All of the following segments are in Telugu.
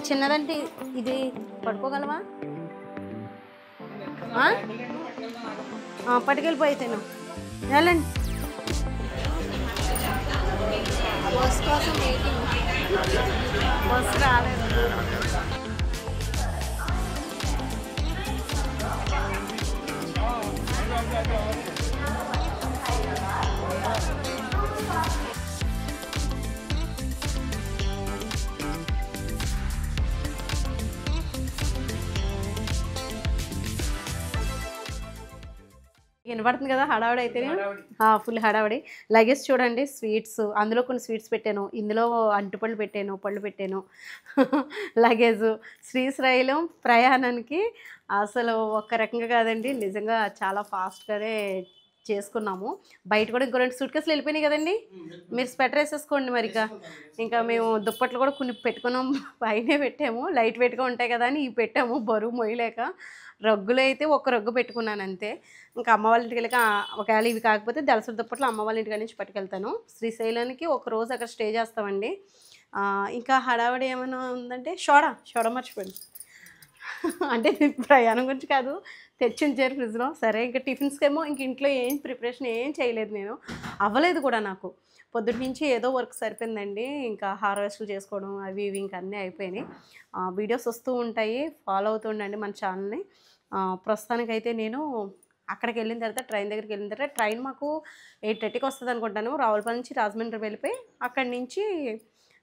చిన్నదంటే ఇది పడుకోగలవా? పట్టుకెళ్ళిపోయితేను వెళ్ళండి. బస్ కోసం బస్ రాలేదు. వినపడుతుంది కదా హడావిడి అయితే, ఫుల్ హడావిడి. లగేజ్ చూడండి, స్వీట్స్, అందులో కొన్ని స్వీట్స్ పెట్టాను, ఇందులో అంటుపళ్ళు పెట్టాను, పళ్ళు పెట్టాను. లగేజ్ శ్రీశైలం ప్రయాణానికి అసలు ఒక రకంగా కాదండి, నిజంగా చాలా ఫాస్ట్గానే చేసుకున్నాము. బయట కూడా ఇంకో 2 సూట్ కేసులు వెళ్ళిపోయినాయి కదండి, మీరు స్వెటర్ వేసేసుకోండి. మరి ఇంకా మేము దుప్పట్లు కూడా కొన్ని పెట్టుకున్నాం, పైనే పెట్టాము, లైట్ వెయిట్గా ఉంటాయి కదా అని ఇవి పెట్టాము, బరువు మొయ్యలేక. రగ్గులు అయితే ఒక రగ్గు పెట్టుకున్నాను అంతే. ఇంకా అమ్మ వాళ్ళ ఇంటికి వెళ్ళాక ఒకవేళ ఇవి కాకపోతే దళసరి దుప్పట్లు అమ్మ వాళ్ళ ఇంటికి నుంచి పట్టుకెళ్తాను. శ్రీశైలానికి ఒక రోజు అక్కడ స్టే చేస్తామండి. ఇంకా హడావిడి ఏమైనా ఉందంటే సోడా మర్చిపోయింది. అంటే ప్రయాణం గురించి కాదు, తెచ్చి ఉంచారు ఫ్రిడ్జ్లో. సరే ఇంకా టిఫిన్స్కి ఏమో ఇంక ఇంట్లో ఏం ప్రిపరేషన్ ఏం చేయలేదు, నేను అవ్వలేదు కూడా. నాకు పొద్దుటి నుంచి ఏదో వర్క్ సరిపోయిందండి. ఇంకా హార్వెస్ట్లు చేసుకోవడం అవి ఇవి ఇంకా అన్నీ అయిపోయినాయి. వీడియోస్ వస్తూ ఉంటాయి, ఫాలో అవుతూ ఉండండి మన ఛానల్ని. ప్రస్తుతానికైతే నేను అక్కడికి వెళ్ళిన తర్వాత ట్రైన్ దగ్గరికి వెళ్ళిన తర్వాత ట్రైన్ మాకు 8:30కి వస్తుంది అనుకుంటాను. రావులపల్లి నుంచి రాజమండ్రి వెళ్ళిపోయి అక్కడి నుంచి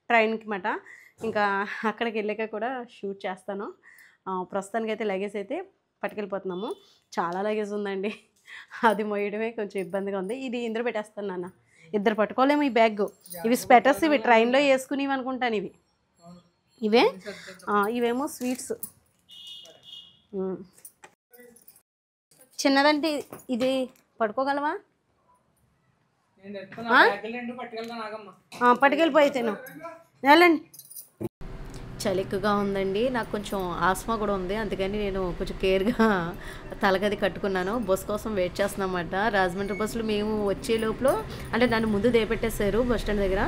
ట్రైన్కి మాట. ఇంకా అక్కడికి వెళ్ళాక కూడా షూట్ చేస్తాను. ప్రస్తుతానికైతే లగేజ్ అయితే పట్టుకెళ్ళిపోతున్నాము. చాలా లగేజ్ ఉందండి, అది మోయడమే కొంచెం ఇబ్బందిగా ఉంది. ఇది ఇందులో పెట్టేస్తాను నాన్న, ఇద్దరు పట్టుకోలేము ఈ బ్యాగ్. ఇవి స్వెటర్స్, ఇవి ట్రైన్లో వేసుకునేవి అనుకుంటాను. ఇవేమో స్వీట్స్. చిన్నదంటే ఇది పడుకోగలవా? పట్టుకెళ్ళిపోయితేను వెళ్ళండి. చలి ఎక్కువగా ఉందండి, నాకు కొంచెం ఆస్మా కూడా ఉంది, అందుకని నేను కొంచెం కేర్గా తలగది కట్టుకున్నాను. బస్ కోసం వెయిట్ చేస్తున్నామన్నమాట. రాజమండ్రి బస్సులు మేము వచ్చే లోపల అంటే నన్ను ముందు దేపెట్టేశారు బస్ స్టాండ్ దగ్గర,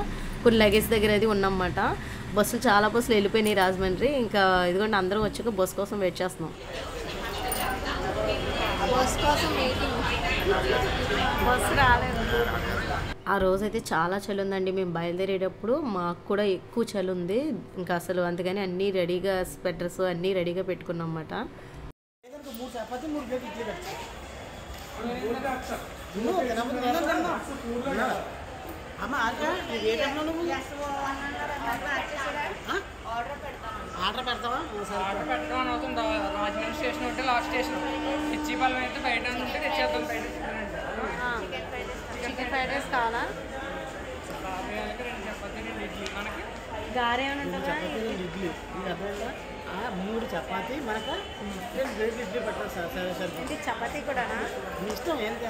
కొన్ని లగేజ్ దగ్గర అది ఉన్నమాట. బస్సులు చాలా బస్సులు వెళ్ళిపోయినాయి రాజమండ్రి. ఇంకా ఇదిగోండి అందరం వచ్చాక బస్ కోసం వెయిట్ చేస్తున్నాం. బస్ కోసం బస్ రాలేదు. ఆ రోజైతే చాలా చలి ఉందండి. మేము బయలుదేరేటప్పుడు మాకు కూడా ఎక్కువ చలి ఉంది. ఇంకా అసలు అందుకని అన్నీ రెడీగా స్వెటర్స్ అన్నీ రెడీగా పెట్టుకున్నాం అన్నమాట. ఆర్డర్ పెడతావా? ఆర్డర్ పెట్టడం అవుతుందా? రాజమండ్రి స్టేషన్ ఉంటే లాస్ట్ స్టేషన్ ఇచ్చిపాలెం అయితే బయట ఉంటే తెచ్చేద్దాం. బయట చికెన్ ఫ్రైడ్ రైస్ కావాలా? మనకి గారె ఏమైనా ఉంటుందా? ఇడ్లీ 3 చపాతీ మనకు 2 ప్లేట్ ఇడ్లీ పెట్టాలి సార్. సరే సరే, చపాతీ కూడా ఇష్టం ఎంత.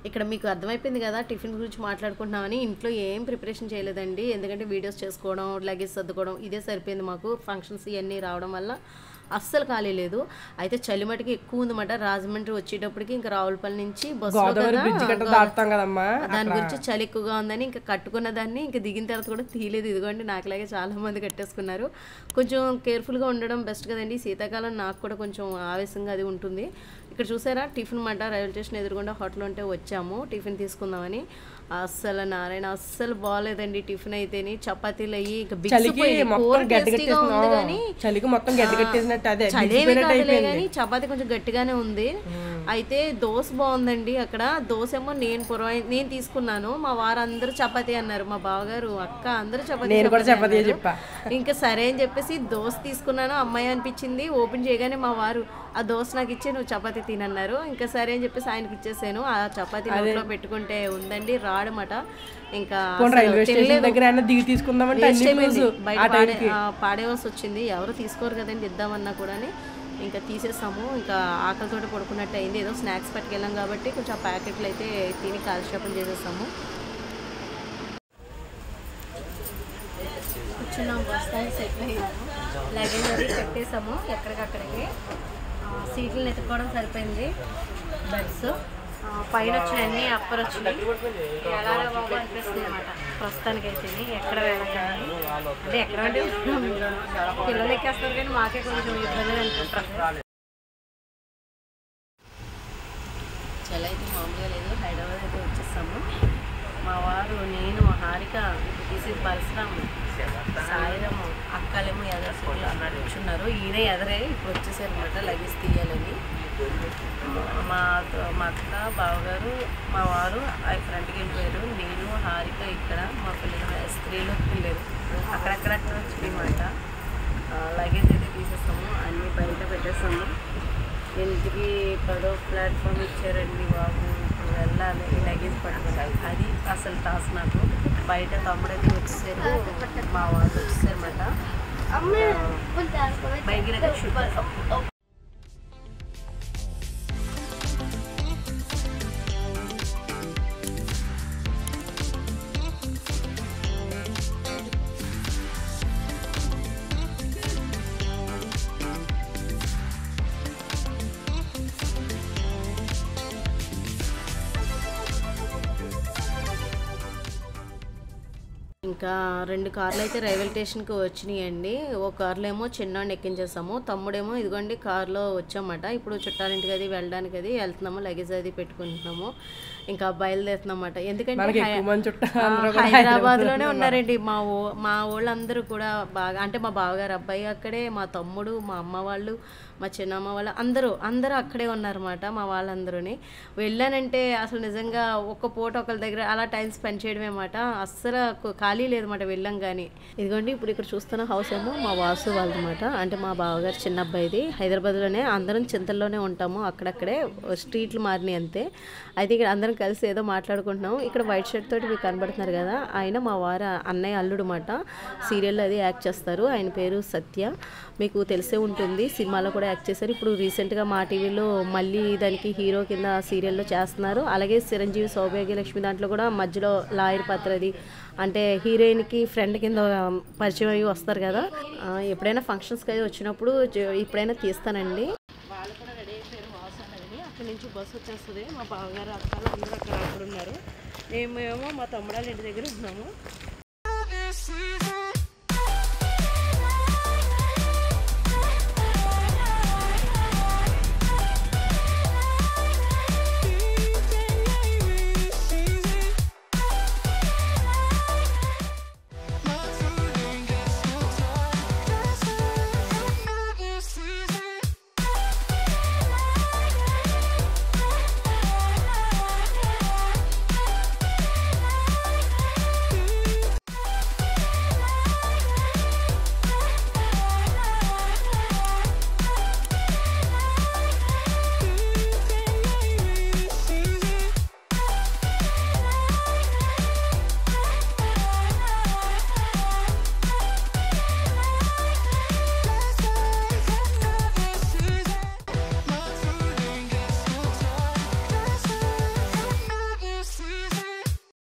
ఇక్కడ మీకు అర్థమైపోయింది కదా టిఫిన్ గురించి మాట్లాడుకుంటున్నామని. ఇంట్లో ఏం ప్రిపరేషన్ చేయలేదండి, ఎందుకంటే వీడియోస్ చేసుకోవడం, లగేజ్ సర్దుకోవడం ఇదే సరిపోయింది మాకు. ఫంక్షన్స్ ఇవన్నీ రావడం వల్ల అస్సలు ఖాళీ లేదు. అయితే చలిమటికి ఎక్కువ ఉందన్నమాట. రాజమండ్రి వచ్చేటప్పటికి ఇంకా రావులపల్లి నుంచి బస్సు దాని గురించి చలి ఎక్కువగా ఉందని ఇంకా కట్టుకున్న దాన్ని ఇంకా దిగిన తర్వాత కూడా తీయలేదు. ఇదిగోండి నాకులాగే చాలా మంది కట్టేసుకున్నారు. కొంచెం కేర్ఫుల్గా ఉండడం బెస్ట్ కదండి. శీతాకాలం నాకు కూడా కొంచెం ఆవేశంగా అది ఉంటుంది. ఇక్కడ చూసారా టిఫిన్ మాట, రైల్వే స్టేషన్ ఎదురుగుండా హోటల్ ఉంటే వచ్చాము టిఫిన్ తీసుకుందామని. అస్సలు నారాయణ అస్సలు బాగాలేదండి టిఫిన్ అయితేని. చపాతీలు అయ్యి ఇంకా కానీ చపాతీ కొంచెం గట్టిగానే ఉంది. అయితే దోశ బాగుందండి అక్కడ. దోశ ఏమో నేను తీసుకున్నాను, మా వారు అందరూ చపాతీ అన్నారు. మా బావగారు అక్క అందరూ చపాతీ చెప్పా. ఇంకా సరే అని చెప్పేసి దోశ తీసుకున్నాను. అమ్మాయి అనిపించింది. ఓపెన్ చేయగానే మా వారు ఆ దోశ నాకు ఇచ్చి నువ్వు చపాతీ తినన్నారు. ఇంకా సరే అని చెప్పేసి ఆయనకి ఇచ్చేసాను. ఆ చపాతీ నోట్లో పెట్టుకుంటే ఉందండి రాడమాట. ఇంకా పాడేవాల్సి వచ్చింది. ఎవరు తీసుకోరు కదండి ఇద్దామన్నా కూడా. ఇంకా తీసేసాము. ఇంకా ఆకలితో పడుకున్నట్టు అయింది. ఏదో స్నాక్స్ పట్టుకెళ్ళాం కాబట్టి కొంచెం ఆ ప్యాకెట్లు అయితే తిని కాలక్షేపం చేసేసాము. కూర్చున్నాం, బస్తాన్ని సెటిల్ అయ్యాము, లగేజ్ అది పెట్టేసాము ఎక్కడికక్కడికి. సీట్లను ఎత్తుకోవడం సరిపోయింది. బెడ్స్ పైన వచ్చినాయి, అన్ని అప్పర్ వచ్చినాయి. ఎలా బాబు అనిపిస్తుంది అన్నమాట. ప్రస్తుతానికైతే ఎక్కడ వెళ్ళకండి అంటే ఎక్కడ అంటే పిల్లలు ఎక్కేస్తారు కానీ మాకే కొంచెం ఇబ్బంది అనుకుంటారు. చాలా అయితే మామూలుగా లేదు. హైదరాబాద్ అయితే వచ్చేస్తాము. మా వారు, నేను, హారిక, తీసేది పరశురాము, సాయిరము, అక్కలేమో ఎదర్సులు అన్నాడు కూర్చున్నారు. ఈయన ఎదరే ఇప్పుడు వచ్చేసారు అనమాట లగేజ్ తీయాలని. మా అక్క, బావగారు, మా వారు ఆ ఫ్రంట్కి వెళ్ళిపోయారు. నేను, హారిక ఇక్కడ మా పిల్లలు స్త్రీలు వెళ్ళారు. అక్కడక్కడ వచ్చినాయన్నమాట. లగేజ్ అయితే తీసేస్తాము, అన్నీ బయట పెట్టేస్తాము. ఇంటికి 10వ ప్లాట్ఫామ్ ఇచ్చారండి బాబు. ఇప్పుడు వెళ్ళాలి ఈ లగేజ్ పట్టుకోవాలి. అది అసలు టాస్క్ నాకు. బయట తమ్ముడైతే వచ్చేసారు, మా వాళ్ళు వచ్చేసారన్నమాట. బయట షూట్ ఇంకా 2 కార్లు అయితే రైల్వే స్టేషన్కి వచ్చినాయండి. ఒక కార్లో ఏమో చిన్నవాడిని ఎక్కించేసాము, తమ్ముడేమో ఇదిగోండి కార్లో వచ్చామన్నమాట. ఇప్పుడు చుట్టాలింటికి అది వెళ్ళడానికి అది వెళ్తున్నాము, లగేజ్ అది పెట్టుకుంటున్నాము. ఇంకా బయలుదేరుతున్నమాట. ఎందుకంటే హైదరాబాద్లోనే ఉన్నారండి మా వాళ్ళందరూ కూడా బాగా. అంటే మా బావగారు అబ్బాయి అక్కడే, మా తమ్ముడు, మా అమ్మ వాళ్ళు, మా చిన్నమ్మ వాళ్ళు అందరూ అక్కడే ఉన్నారన్నమాట. మా వాళ్ళందరూని వెళ్ళానంటే అసలు నిజంగా ఒక్క పూట ఒకరి దగ్గర అలా టైం స్పెండ్ చేయడమే అన్నమాట. అస్సలు ఖాళీ లేదన్నమాట వెళ్ళాం కానీ. ఇదిగోండి ఇప్పుడు ఇక్కడ చూస్తున్న హౌస్ ఏమో మా వాసు వాళ్ళదన్నమాట. అంటే మా బావగారు చిన్న అబ్బాయిది. హైదరాబాద్లోనే అందరం చింతల్లోనే ఉంటాము. అక్కడక్కడే స్ట్రీట్లు మారినాయి అంతే. అయితే ఇక్కడ అందరం కలిసి ఏదో మాట్లాడుకుంటున్నాము. ఇక్కడ వైట్ షర్ట్ తోటి మీకు కనబడుతున్నారు కదా, ఆయన మా వారు అన్నయ్య అల్లుడు మాట. సీరియల్లో అది యాక్ట్ చేస్తారు. ఆయన పేరు సత్య, మీకు తెలిసే ఉంటుంది. సినిమాలో కూడా యాక్ట్ చేశారు. ఇప్పుడు రీసెంట్గా మా టీవీలో మళ్ళీ దానికి హీరో కింద సీరియల్లో చేస్తున్నారు. అలాగే చిరంజీవి, సౌభాగ్యలక్ష్మి దాంట్లో కూడా మధ్యలో లాయర్ పాత్రది. అంటే హీరోయిన్కి ఫ్రెండ్ కింద పరిచయం అయ్యి వస్తారు కదా. ఎప్పుడైనా ఫంక్షన్స్కి అయితే వచ్చినప్పుడు ఇప్పుడైనా తీస్తానండి. వాళ్ళు కూడా రెడీ అయిపోయారు. వాసు అనేది అక్కడి నుంచి బస్సు వచ్చేస్తుంది. మా బావగారు అక్కలు అందరూ అక్కడ ఉన్నారు. మేమేమో మా తమ్ముడాళ్ళ ఇంటి దగ్గర ఉన్నాము.